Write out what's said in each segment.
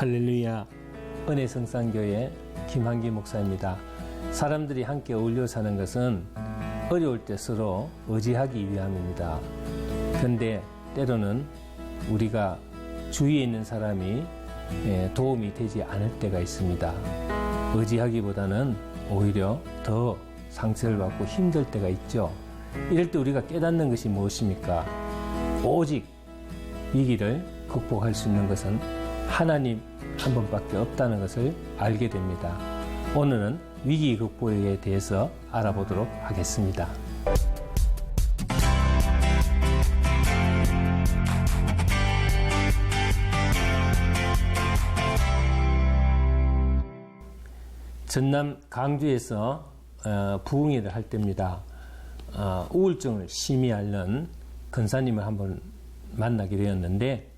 할렐루야, 은혜성산교회 김한기 목사입니다. 사람들이 함께 어울려 사는 것은 어려울 때 서로 의지하기 위함입니다. 그런데 때로는 우리가 주위에 있는 사람이 도움이 되지 않을 때가 있습니다. 의지하기보다는 오히려 더 상처를 받고 힘들 때가 있죠. 이럴 때 우리가 깨닫는 것이 무엇입니까? 오직 위기를 극복할 수 있는 것은 하나님 한 분밖에 없다는 것을 알게 됩니다. 오늘은 위기 극복에 대해서 알아보도록 하겠습니다. 전남 강주에서 부흥회를 할 때입니다. 우울증을 심히 앓는 권사님을 한번 만나게 되었는데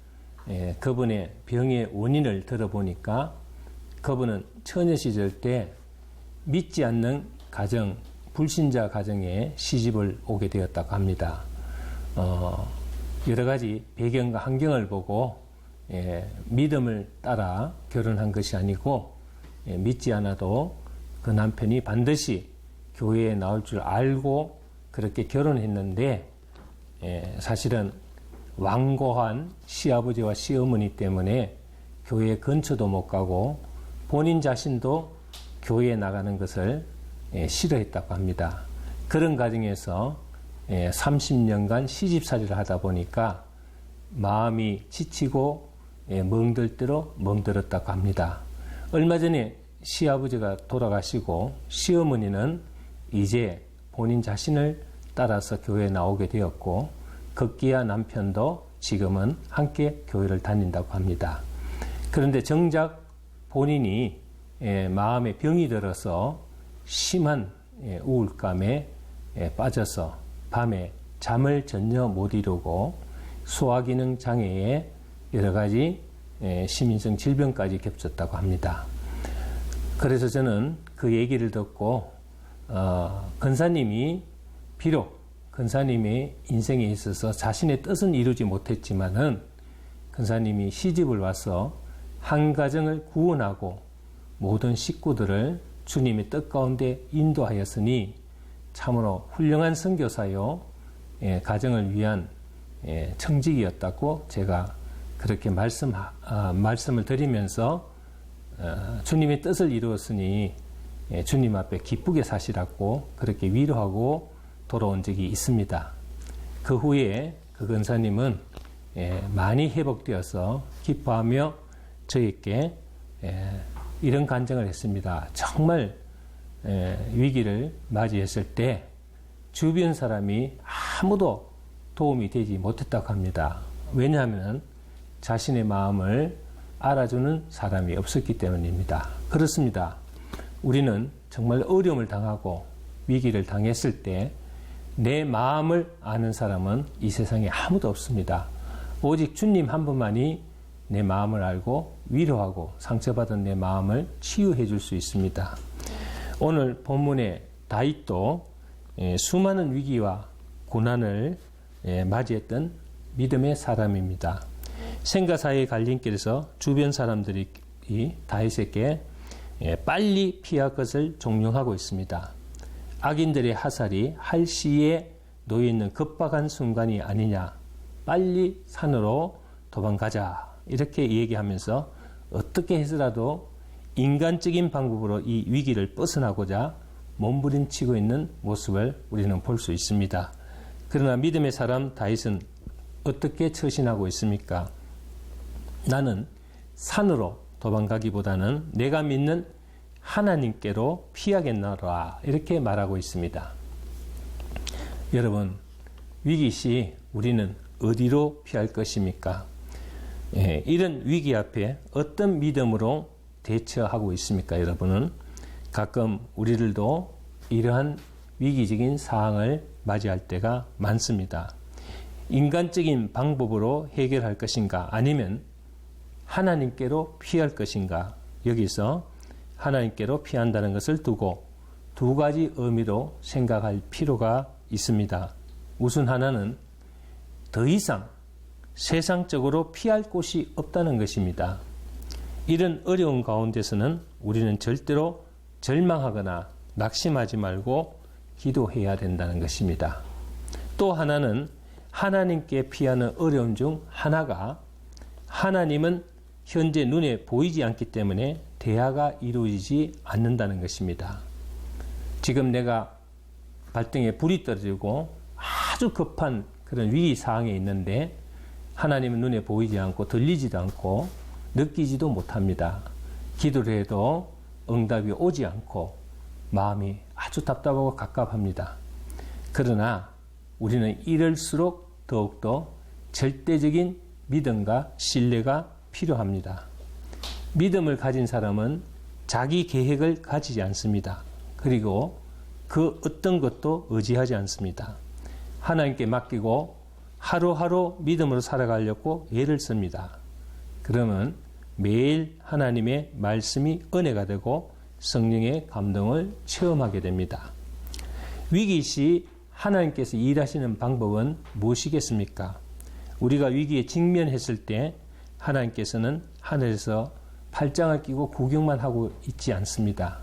그분의 병의 원인을 들어보니까 그분은 처녀 시절 때 믿지 않는 가정, 불신자 가정에 시집을 오게 되었다고 합니다. 여러 가지 배경과 환경을 보고 믿음을 따라 결혼한 것이 아니고 믿지 않아도 그 남편이 반드시 교회에 나올 줄 알고 그렇게 결혼했는데 사실은 완고한 시아버지와 시어머니 때문에 교회 근처도 못 가고 본인 자신도 교회에 나가는 것을 싫어했다고 합니다. 그런 가정에서 30년간 시집살이를 하다 보니까 마음이 지치고 멍들 대로 멍들었다고 합니다. 얼마 전에 시아버지가 돌아가시고 시어머니는 이제 본인 자신을 따라서 교회에 나오게 되었고 급기야 남편도 지금은 함께 교회를 다닌다고 합니다. 그런데 정작 본인이 마음에 병이 들어서 심한 우울감에 빠져서 밤에 잠을 전혀 못 이루고 소화기능 장애에 여러 가지 심인성 질병까지 겹쳤다고 합니다. 그래서 저는 그 얘기를 듣고 권사님이 비록 권사님의 인생에 있어서 자신의 뜻은 이루지 못했지만은 권사님이 시집을 와서 한 가정을 구원하고 모든 식구들을 주님의 뜻 가운데 인도하였으니 참으로 훌륭한 선교사요 가정을 위한 청직이었다고 제가 그렇게 말씀을 드리면서 주님의 뜻을 이루었으니 주님 앞에 기쁘게 사시라고 그렇게 위로하고 돌아온 적이 있습니다. 그 후에 그 권사님은 많이 회복되어서 기뻐하며 저에게 이런 간증을 했습니다. 정말 위기를 맞이했을 때 주변 사람이 아무도 도움이 되지 못했다고 합니다. 왜냐하면 자신의 마음을 알아주는 사람이 없었기 때문입니다. 그렇습니다. 우리는 정말 어려움을 당하고 위기를 당했을 때 내 마음을 아는 사람은 이 세상에 아무도 없습니다. 오직 주님 한 분만이 내 마음을 알고 위로하고 상처받은 내 마음을 치유해 줄 수 있습니다. 오늘 본문의 다윗도 수많은 위기와 고난을 맞이했던 믿음의 사람입니다. 생과 사의 갈림길에서 주변 사람들이 다윗에게 빨리 피할 것을 종용하고 있습니다. 악인들의 하살이 할 시에 놓여있는 급박한 순간이 아니냐, 빨리 산으로 도망가자 이렇게 얘기하면서 어떻게 해서라도 인간적인 방법으로 이 위기를 벗어나고자 몸부림치고 있는 모습을 우리는 볼 수 있습니다. 그러나 믿음의 사람 다윗은 어떻게 처신하고 있습니까? 나는 산으로 도망가기보다는 내가 믿는 하나님께로 피하겠노라 이렇게 말하고 있습니다. 여러분, 위기 시 우리는 어디로 피할 것입니까? 이런 위기 앞에 어떤 믿음으로 대처하고 있습니까? 여러분은 가끔 우리들도 이러한 위기적인 상황을 맞이할 때가 많습니다. 인간적인 방법으로 해결할 것인가 아니면 하나님께로 피할 것인가? 여기서 하나님께로 피한다는 것을 두고 두 가지 의미로 생각할 필요가 있습니다. 우선 하나는 더 이상 세상적으로 피할 곳이 없다는 것입니다. 이런 어려운 가운데서는 우리는 절대로 절망하거나 낙심하지 말고 기도해야 된다는 것입니다. 또 하나는 하나님께 피하는 어려움 중 하나가 하나님은 현재 눈에 보이지 않기 때문에 대화가 이루어지지 않는다는 것입니다. 지금 내가 발등에 불이 떨어지고 아주 급한 그런 위기 상황에 있는데 하나님은 눈에 보이지 않고 들리지도 않고 느끼지도 못합니다. 기도를 해도 응답이 오지 않고 마음이 아주 답답하고 갑갑합니다. 그러나 우리는 이럴수록 더욱더 절대적인 믿음과 신뢰가 필요합니다. 믿음을 가진 사람은 자기 계획을 가지지 않습니다. 그리고 그 어떤 것도 의지하지 않습니다. 하나님께 맡기고 하루하루 믿음으로 살아가려고 애를 씁니다. 그러면 매일 하나님의 말씀이 은혜가 되고 성령의 감동을 체험하게 됩니다. 위기 시 하나님께서 일하시는 방법은 무엇이겠습니까? 우리가 위기에 직면했을 때 하나님께서는 하늘에서 팔짱을 끼고 구경만 하고 있지 않습니다.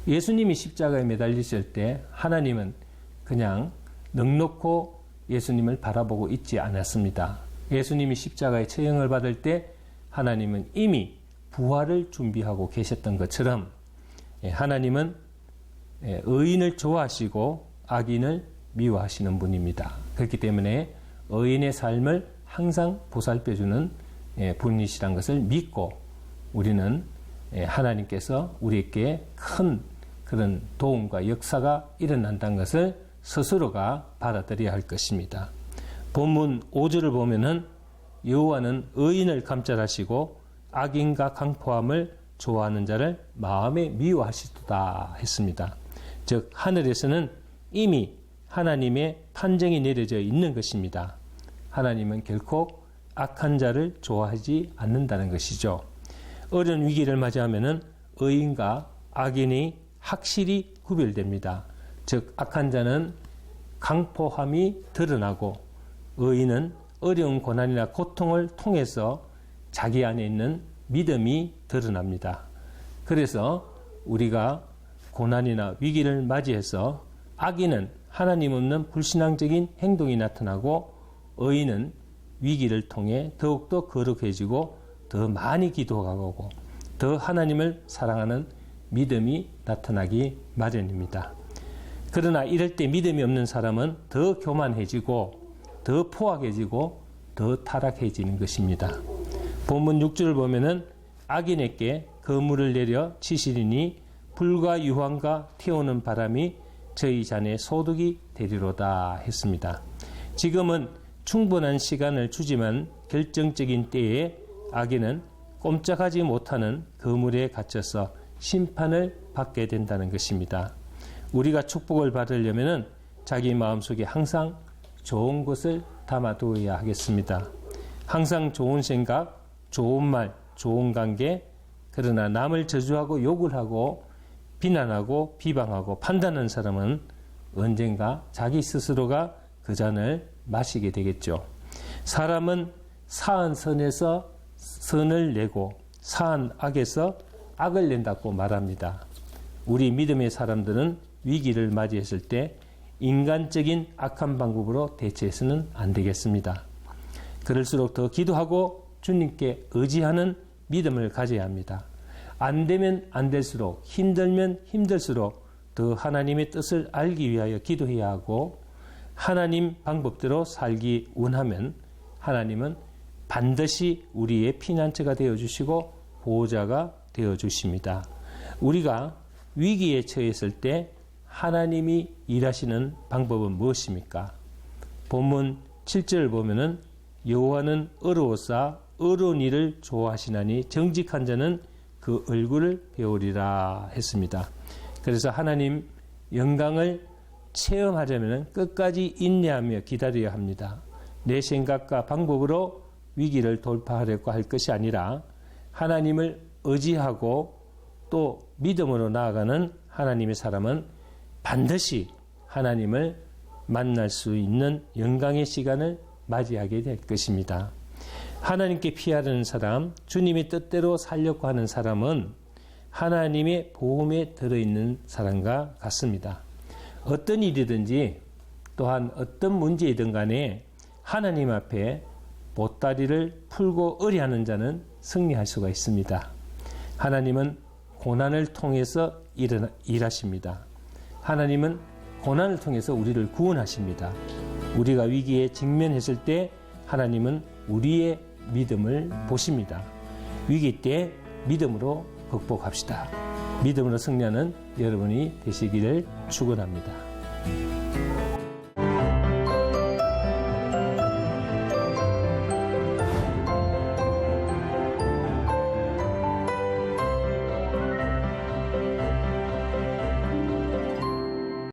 예수님이 십자가에 매달리실 때 하나님은 그냥 넋놓고 예수님을 바라보고 있지 않았습니다. 예수님이 십자가에 처형을 받을 때 하나님은 이미 부활을 준비하고 계셨던 것처럼 하나님은 의인을 좋아하시고 악인을 미워하시는 분입니다. 그렇기 때문에 의인의 삶을 항상 보살펴주는 분이시란 것을 믿고 우리는 하나님께서 우리에게 큰 그런 도움과 역사가 일어난다는 것을 스스로가 받아들여야 할 것입니다. 본문 5절을 보면은 여호와는 의인을 감찰하시고 악인과 강포함을 좋아하는 자를 마음에 미워하시도다 했습니다. 즉 하늘에서는 이미 하나님의 판정이 내려져 있는 것입니다. 하나님은 결코 악한 자를 좋아하지 않는다는 것이죠. 어려운 위기를 맞이하면은 의인과 악인이 확실히 구별됩니다. 즉 악한 자는 강포함이 드러나고 의인은 어려운 고난이나 고통을 통해서 자기 안에 있는 믿음이 드러납니다. 그래서 우리가 고난이나 위기를 맞이해서 악인은 하나님 없는 불신앙적인 행동이 나타나고 의인은 위기를 통해 더욱더 거룩해지고 더 많이 기도하고 더 하나님을 사랑하는 믿음이 나타나기 마련입니다. 그러나 이럴 때 믿음이 없는 사람은 더 교만해지고 더 포악해지고 더 타락해지는 것입니다. 본문 6절을 보면은 악인에게 거물을 내려 치시리니 불과 유황과 태우는 바람이 저희 잔의 소득이 되리로다 했습니다. 지금은 충분한 시간을 주지만 결정적인 때에 악인은 꼼짝하지 못하는 거물에 갇혀서 심판을 받게 된다는 것입니다. 우리가 축복을 받으려면 자기 마음속에 항상 좋은 것을 담아두어야 하겠습니다. 항상 좋은 생각, 좋은 말, 좋은 관계, 그러나 남을 저주하고 욕을 하고 비난하고 비방하고 판단하는 사람은 언젠가 자기 스스로가 그 잔을 마시게 되겠죠. 사람은 사한 선에서 선을 내고 사한 악에서 악을 낸다고 말합니다. 우리 믿음의 사람들은 위기를 맞이했을 때 인간적인 악한 방법으로 대처해서는 안 되겠습니다. 그럴수록 더 기도하고 주님께 의지하는 믿음을 가져야 합니다. 안 되면 안 될수록, 힘들면 힘들수록 더 하나님의 뜻을 알기 위하여 기도해야 하고 하나님 방법대로 살기 원하면 하나님은 반드시 우리의 피난처가 되어주시고 보호자가 되어주십니다. 우리가 위기에 처했을 때 하나님이 일하시는 방법은 무엇입니까? 본문 7절을 보면은 여호와는 의로우사 의로운 일을 좋아하시나니 정직한 자는 그 얼굴을 배우리라 했습니다. 그래서 하나님 영광을 체험하려면 끝까지 인내하며 기다려야 합니다. 내 생각과 방법으로 위기를 돌파하려고 할 것이 아니라 하나님을 의지하고 또 믿음으로 나아가는 하나님의 사람은 반드시 하나님을 만날 수 있는 영광의 시간을 맞이하게 될 것입니다. 하나님께 피하려는 사람, 주님의 뜻대로 살려고 하는 사람은 하나님의 보험에 들어있는 사람과 같습니다. 어떤 일이든지 또한 어떤 문제이든 간에 하나님 앞에 보따리를 풀고 의뢰하는 자는 승리할 수가 있습니다. 하나님은 고난을 통해서 일하십니다. 하나님은 고난을 통해서 우리를 구원하십니다. 우리가 위기에 직면했을 때 하나님은 우리의 믿음을 보십니다. 위기 때 믿음으로 극복합시다. 믿음으로 승리하는 여러분이 되시기를 축원합니다.